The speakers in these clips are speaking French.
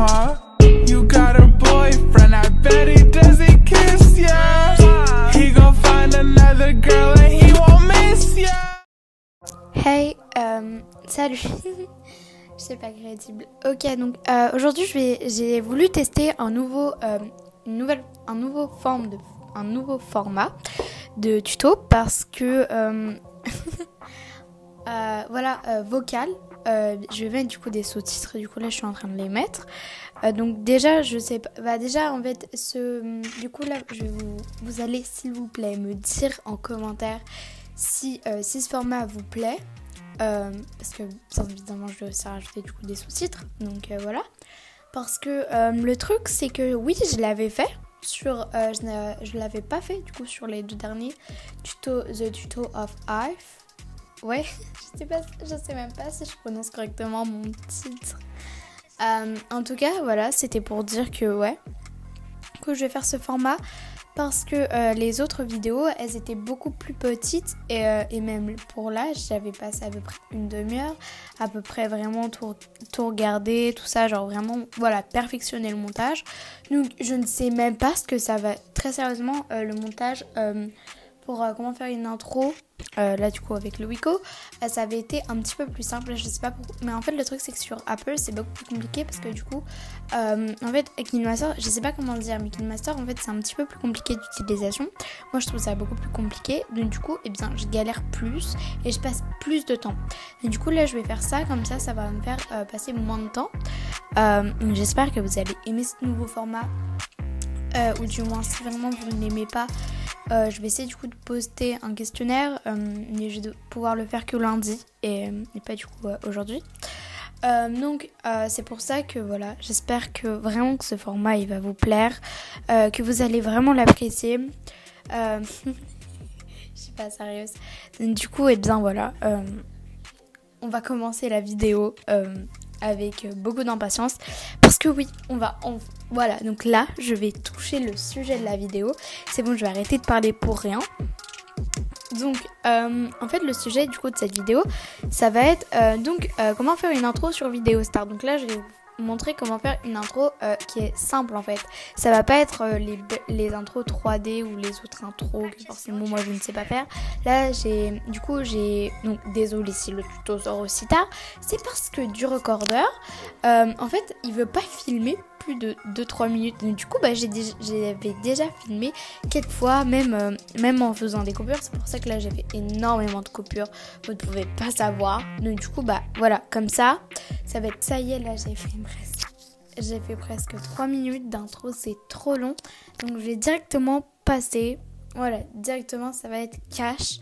huh? You got a boyfriend, I bet he doesn't kiss ya. He gon' find another girl and he won't miss ya. Hey, salut. C'est pas crédible. Ok, donc aujourd'hui j'ai voulu tester un nouveau format de tuto parce que vocal. Je vais mettre du coup des sous-titres. Du coup là je suis en train de les mettre. Donc déjà je sais pas. Déjà en fait du coup là vous allez s'il vous plaît me dire en commentaire si ce format vous plaît. Parce que bien évidemment je vais aussi rajouter du coup des sous-titres. Donc voilà. Parce que le truc c'est que oui je l'avais fait. Je l'avais pas fait du coup sur les deux derniers The Tuto of Life. Ouais, je sais même pas si je prononce correctement mon titre. En tout cas, voilà, c'était pour dire que que je vais faire ce format parce que les autres vidéos, elles étaient beaucoup plus petites et même pour là, j'avais passé à peu près une demi-heure, à peu près vraiment tout regarder, tout ça, genre vraiment, voilà, perfectionner le montage. Donc, je ne sais même pas ce que ça va, très sérieusement, le montage pour comment faire une intro. Là du coup avec le Wiko ça avait été un petit peu plus simple, je sais pas pourquoi, mais en fait le truc c'est que sur Apple c'est beaucoup plus compliqué parce que du coup en fait KineMaster, je sais pas comment dire, mais KineMaster en fait c'est un petit peu plus compliqué d'utilisation. Moi je trouve ça beaucoup plus compliqué, donc du coup je galère plus et je passe plus de temps, et du coup là je vais faire ça, comme ça va me faire passer moins de temps. J'espère que vous allez aimer ce nouveau format, ou du moins si vraiment vous ne l'aimez pas, je vais essayer du coup de poster un questionnaire, mais je vais pouvoir le faire que lundi et pas du coup aujourd'hui. Donc c'est pour ça que voilà, j'espère que vraiment que ce format il va vous plaire, que vous allez vraiment l'apprécier. Je suis pas sérieuse. Donc, du coup voilà, on va commencer la vidéo avec beaucoup d'impatience parce que oui, voilà, donc là je vais toucher le sujet de la vidéo. C'est bon, je vais arrêter de parler pour rien. Donc en fait le sujet du coup de cette vidéo, ça va être comment faire une intro sur Vidéo Star. Donc là je vais vous montrer comment faire une intro qui est simple en fait. Ça va pas être les intros 3D ou les autres intros que forcément moi je ne sais pas faire. Là donc désolé si le tuto sort aussi tard, c'est parce que du recorder en fait il veut pas filmer plus de 2-3 minutes. Donc, du coup j'avais déjà filmé quelques fois, même en faisant des coupures. C'est pour ça que là j'ai fait énormément de coupures, vous ne pouvez pas savoir. Donc du coup voilà, comme ça va être, ça y est, là j'ai fait presque 3 minutes d'intro, c'est trop long. Donc je vais directement passer, voilà, directement ça va être cash.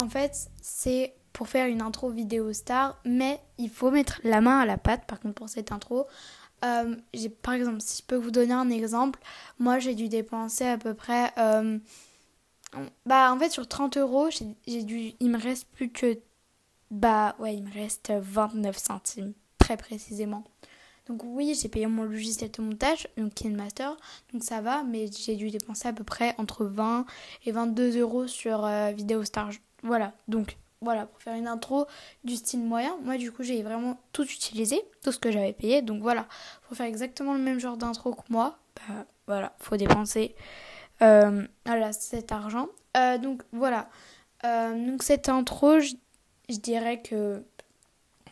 En fait c'est pour faire une intro Vidéo Star, mais il faut mettre la main à la pâte par contre pour cette intro. Par exemple, si je peux vous donner un exemple, moi j'ai dû dépenser à peu près en fait sur 30 €, il me reste plus que il me reste 29 centimes très précisément. Donc oui, j'ai payé mon logiciel de montage, donc KineMaster, donc ça va, mais j'ai dû dépenser à peu près entre 20 et 22 € sur Vidéo Star. Voilà, donc voilà, pour faire une intro du style moyen, moi du coup j'ai vraiment tout utilisé, tout ce que j'avais payé. Donc voilà, pour faire exactement le même genre d'intro que moi, voilà, faut dépenser cet argent. Donc voilà, donc cette intro, je dirais que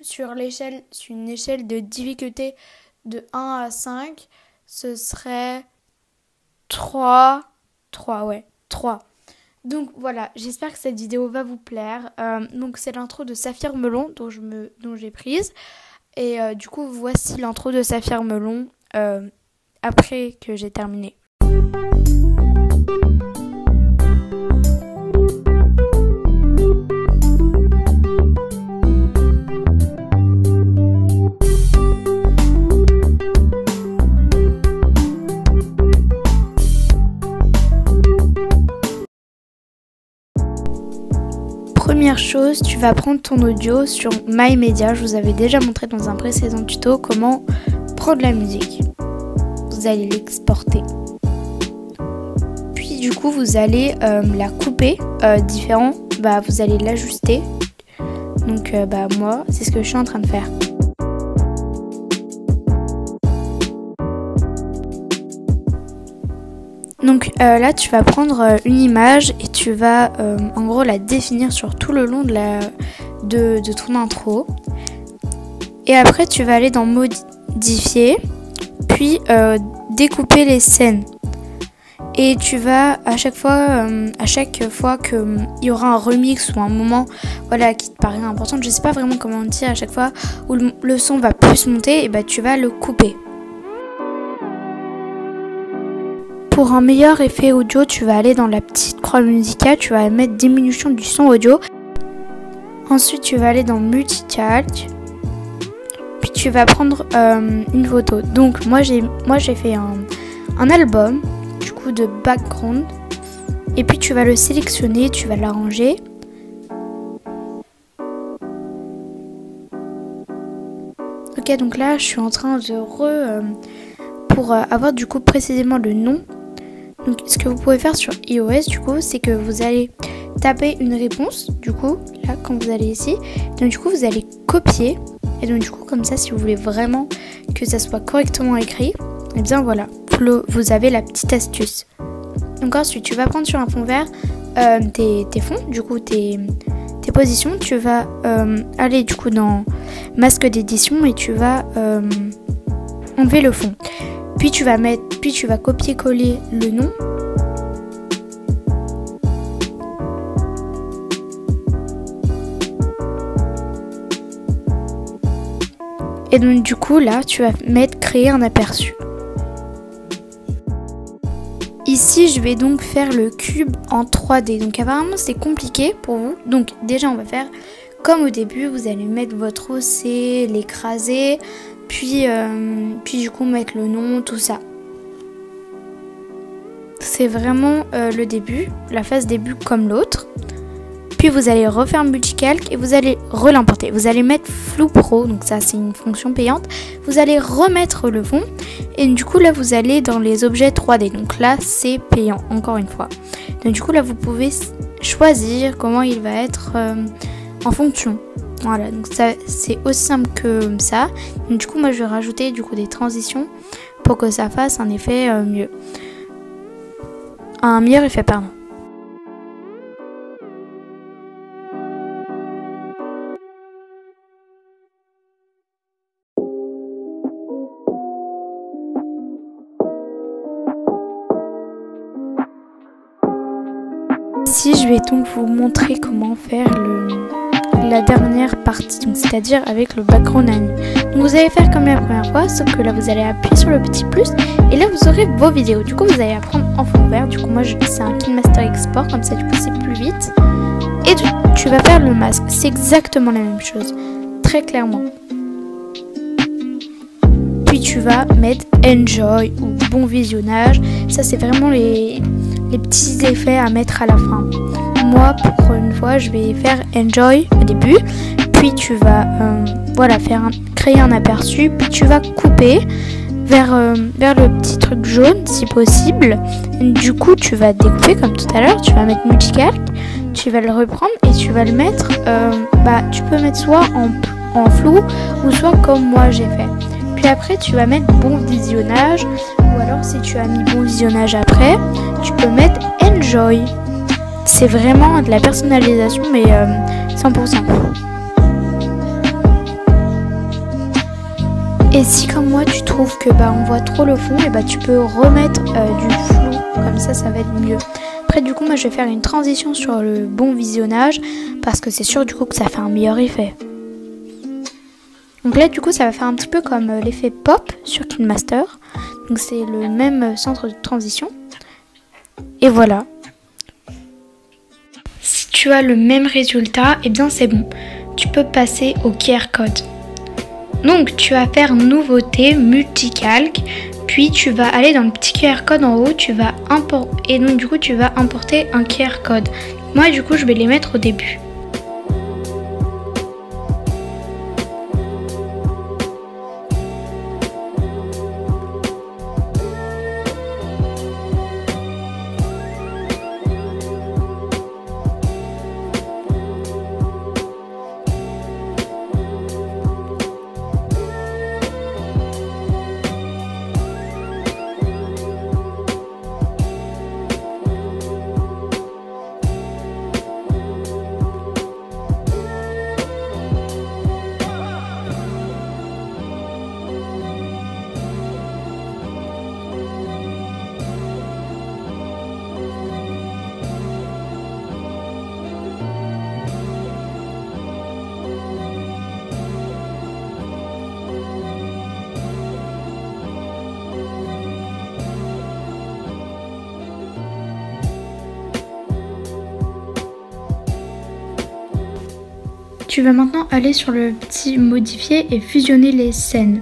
sur une échelle de difficulté de 1 à 5, ce serait 3. Donc voilà, j'espère que cette vidéo va vous plaire. Donc c'est l'intro de Saphir Melon dont j'ai prise. Et du coup, voici l'intro de Saphir Melon après que j'ai terminé. Première chose, tu vas prendre ton audio sur MyMedia. Je vous avais déjà montré dans un précédent tuto comment prendre la musique. Vous allez l'exporter. Puis du coup, vous allez la couper différent. Vous allez l'ajuster. Donc moi, c'est ce que je suis en train de faire. Donc là tu vas prendre une image et tu vas en gros la définir sur tout le long de ton intro. Et après tu vas aller dans modifier, puis découper les scènes. Et tu vas à chaque fois qu'il y aura un remix ou un moment voilà, qui te paraît important, je sais pas vraiment comment dire, à chaque fois où le son va plus monter, et bah, tu vas le couper. Pour un meilleur effet audio, tu vas aller dans la petite croix musicale, tu vas mettre diminution du son audio. Ensuite, tu vas aller dans multicalque. Puis tu vas prendre une photo. Donc moi j'ai fait un album du coup de background. Et puis tu vas le sélectionner, tu vas l'arranger. Ok, donc là je suis en train de pour avoir du coup précisément le nom. Donc ce que vous pouvez faire sur iOS du coup, c'est que vous allez taper une réponse du coup là quand vous allez ici. Donc du coup vous allez copier. Et donc du coup comme ça, si vous voulez vraiment que ça soit correctement écrit, et bien voilà, vous avez la petite astuce. Donc ensuite tu vas prendre sur un fond vert tes fonds, du coup tes positions. Tu vas aller du coup dans masque d'édition et tu vas enlever le fond. Puis tu vas copier-coller le nom. Et donc du coup là tu vas créer un aperçu. Ici je vais donc faire le cube en 3D. Donc apparemment c'est compliqué pour vous. Donc déjà on va faire comme au début. Vous allez mettre votre OC, l'écraser, puis du coup mettre le nom, tout ça. C'est vraiment le début, la phase début comme l'autre. Puis vous allez refaire multicalque et vous allez l'importer. Vous allez mettre flou pro, donc ça c'est une fonction payante. Vous allez remettre le fond et du coup là vous allez dans les objets 3D. Donc là c'est payant encore une fois. Donc du coup là vous pouvez choisir comment il va être en fonction. Voilà, donc ça c'est aussi simple que ça. Donc, du coup moi je vais rajouter du coup des transitions pour que ça fasse un effet mieux. Un meilleur effet pardon. Ici, je vais donc vous montrer comment faire la dernière partie, c'est-à-dire avec le background anime. Donc vous allez faire comme la première fois, sauf que là vous allez appuyer sur le petit plus et là vous aurez vos vidéos. Du coup vous allez apprendre en fond vert. Du coup moi c'est un KineMaster Export, comme ça du coup c'est plus vite. Et tu vas faire le masque, c'est exactement la même chose, très clairement. Puis tu vas mettre enjoy ou bon visionnage. Ça c'est vraiment les petits effets à mettre à la fin. Moi pour une fois je vais faire enjoy au début, puis tu vas créer un aperçu, puis tu vas couper vers le petit truc jaune si possible. Du coup tu vas découper comme tout à l'heure, tu vas mettre multicalque, tu vas le reprendre et tu vas le mettre, tu peux mettre soit en flou ou soit comme moi j'ai fait. Puis après tu vas mettre bon visionnage, ou alors si tu as mis bon visionnage après, tu peux mettre enjoy. C'est vraiment de la personnalisation mais 100%. Et si comme moi tu trouves que on voit trop le fond, et tu peux remettre du flou, comme ça va être mieux. Après du coup moi je vais faire une transition sur le bon visionnage parce que c'est sûr du coup que ça fait un meilleur effet. Donc là du coup ça va faire un petit peu comme l'effet pop sur KineMaster. Donc c'est le même centre de transition. Et voilà. Si tu as le même résultat, et bien c'est bon. Tu peux passer au QR code. Donc tu vas faire nouveauté, multicalque, puis tu vas aller dans le petit QR code en haut, tu vas importer, et donc du coup tu vas importer un QR code. Moi du coup je vais les mettre au début. tu vas maintenant aller sur le petit modifier et fusionner les scènes.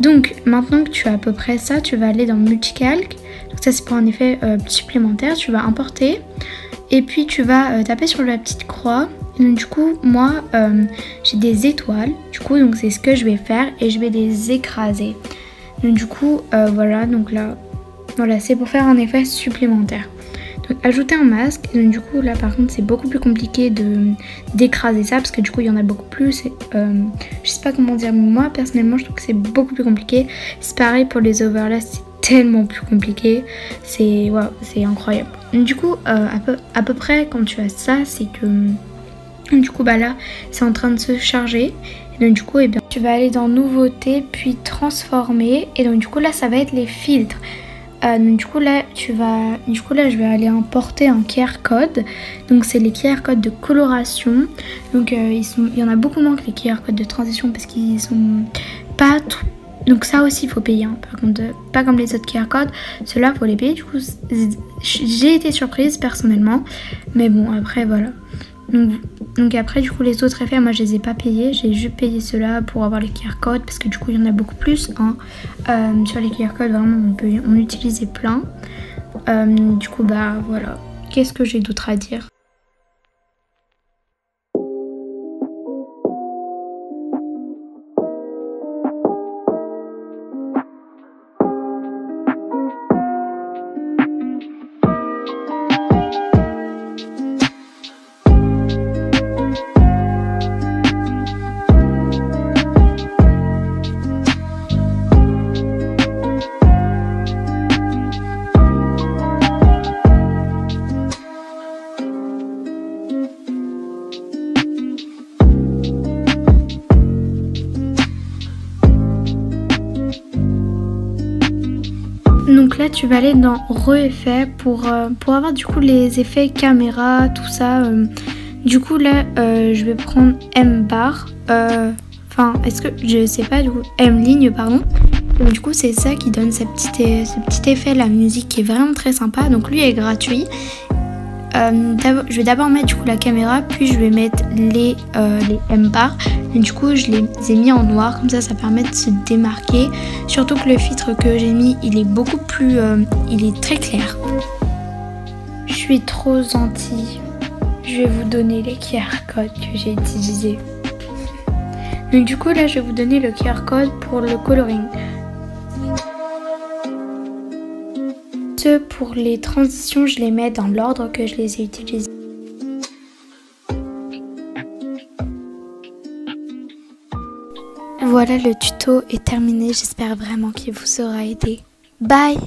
Donc maintenant que tu as à peu près ça, tu vas aller dans multicalque. Donc ça c'est pour un effet supplémentaire. Tu vas importer et puis tu vas taper sur la petite croix. Et donc du coup moi j'ai des étoiles. Du coup donc c'est ce que je vais faire et je vais les écraser. Donc du coup voilà, donc là voilà, c'est pour faire un effet supplémentaire. Donc ajouter un masque, et donc du coup là par contre c'est beaucoup plus compliqué d'écraser ça parce que du coup il y en a beaucoup plus. Je sais pas comment dire, mais moi personnellement je trouve que c'est beaucoup plus compliqué. C'est pareil pour les overlays, c'est tellement plus compliqué, c'est wow, c'est incroyable. Donc, du coup à peu près quand tu as ça, c'est que du coup bah là c'est en train de se charger. Et donc du coup bien, tu vas aller dans nouveautés puis transformer et donc du coup là ça va être les filtres. Donc du coup là je vais aller importer un QR code. Donc c'est les QR codes de coloration. Donc il y en a beaucoup moins que les QR codes de transition parce qu'ils sont pas tout. Donc ça aussi il faut payer hein. Par contre pas comme les autres QR codes, ceux-là faut les payer. Du coup j'ai été surprise personnellement, mais bon après voilà. Donc après du coup les autres effets moi je les ai pas payés, j'ai juste payé ceux-là pour avoir les QR codes parce que du coup il y en a beaucoup plus hein. Sur les QR codes vraiment on utilisait plein. Du coup bah voilà, qu'est-ce que j'ai d'autre à dire? Donc là tu vas aller dans re-effet pour avoir du coup les effets caméra, tout ça. Du coup là je vais prendre M-bar, enfin est-ce que je sais pas du coup, M-ligne pardon. Donc du coup c'est ça qui donne ce petit effet, la musique qui est vraiment très sympa. Donc lui est gratuit. Je vais d'abord mettre du coup la caméra, puis je vais mettre les M-bars. Et du coup je les ai mis en noir, comme ça permet de se démarquer. Surtout que le filtre que j'ai mis il est beaucoup plus, il est très clair. Je suis trop gentille. Je vais vous donner les QR codes que j'ai utilisés. Donc du coup là je vais vous donner le QR code pour le coloring. Pour les transitions, je les mets dans l'ordre que je les ai utilisées. Voilà, le tuto est terminé. J'espère vraiment qu'il vous aura aidé. Bye!